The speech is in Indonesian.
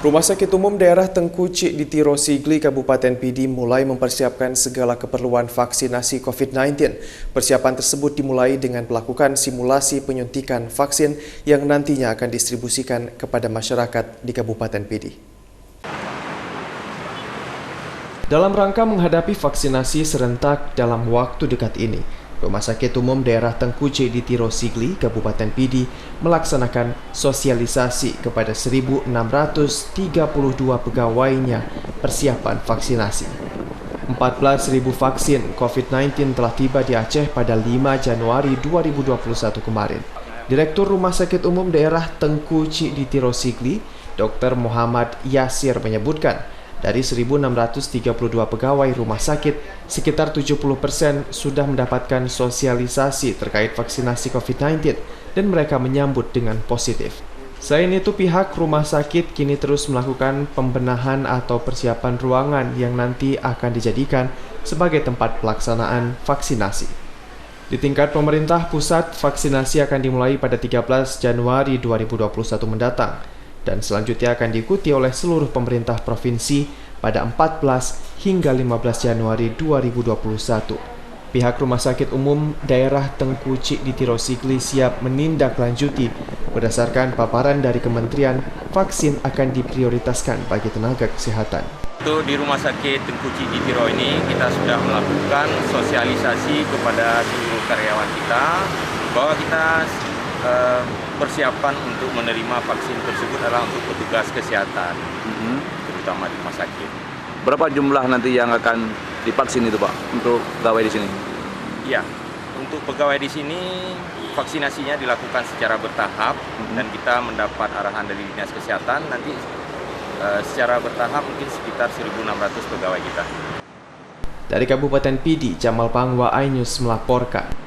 Rumah Sakit Umum Daerah Tengku Cik di Tiro Sigli, Kabupaten Pidi mulai mempersiapkan segala keperluan vaksinasi COVID-19. Persiapan tersebut dimulai dengan melakukan simulasi penyuntikan vaksin yang nantinya akan didistribusikan kepada masyarakat di Kabupaten Pidi. Dalam rangka menghadapi vaksinasi serentak dalam waktu dekat ini, Rumah Sakit Umum Daerah Tengku Cik di Tiro Sigli, Kabupaten Pidi melaksanakan sosialisasi kepada 1.632 pegawainya persiapan vaksinasi. 14.000 vaksin COVID-19 telah tiba di Aceh pada 5 Januari 2021 kemarin. Direktur Rumah Sakit Umum Daerah Tengku Cik di Tiro Sigli, Dr. Muhammad Yasir menyebutkan, dari 1.632 pegawai rumah sakit, sekitar 70% sudah mendapatkan sosialisasi terkait vaksinasi COVID-19 dan mereka menyambut dengan positif. Selain itu, pihak rumah sakit kini terus melakukan pembenahan atau persiapan ruangan yang nanti akan dijadikan sebagai tempat pelaksanaan vaksinasi. Di tingkat pemerintah pusat, vaksinasi akan dimulai pada 13 Januari 2021 mendatang, dan selanjutnya akan diikuti oleh seluruh pemerintah provinsi pada 14 hingga 15 Januari 2021. Pihak Rumah Sakit Umum Daerah Tengku Cik di Tiro Sigli siap menindaklanjuti berdasarkan paparan dari Kementerian, vaksin akan diprioritaskan bagi tenaga kesehatan. Untuk di Rumah Sakit Tengku Cik di Tiro ini, kita sudah melakukan sosialisasi kepada seluruh karyawan kita bahwa kita persiapan untuk menerima vaksin tersebut adalah untuk petugas kesehatan, terutama di rumah sakit. Berapa jumlah nanti yang akan divaksin itu, Pak, untuk pegawai di sini? Ya, untuk pegawai di sini vaksinasinya dilakukan secara bertahap dan kita mendapat arahan dari Dinas Kesehatan nanti secara bertahap mungkin sekitar 1.600 pegawai kita. Dari Kabupaten Pidi, Jamal Pangwa, iNews melaporkan.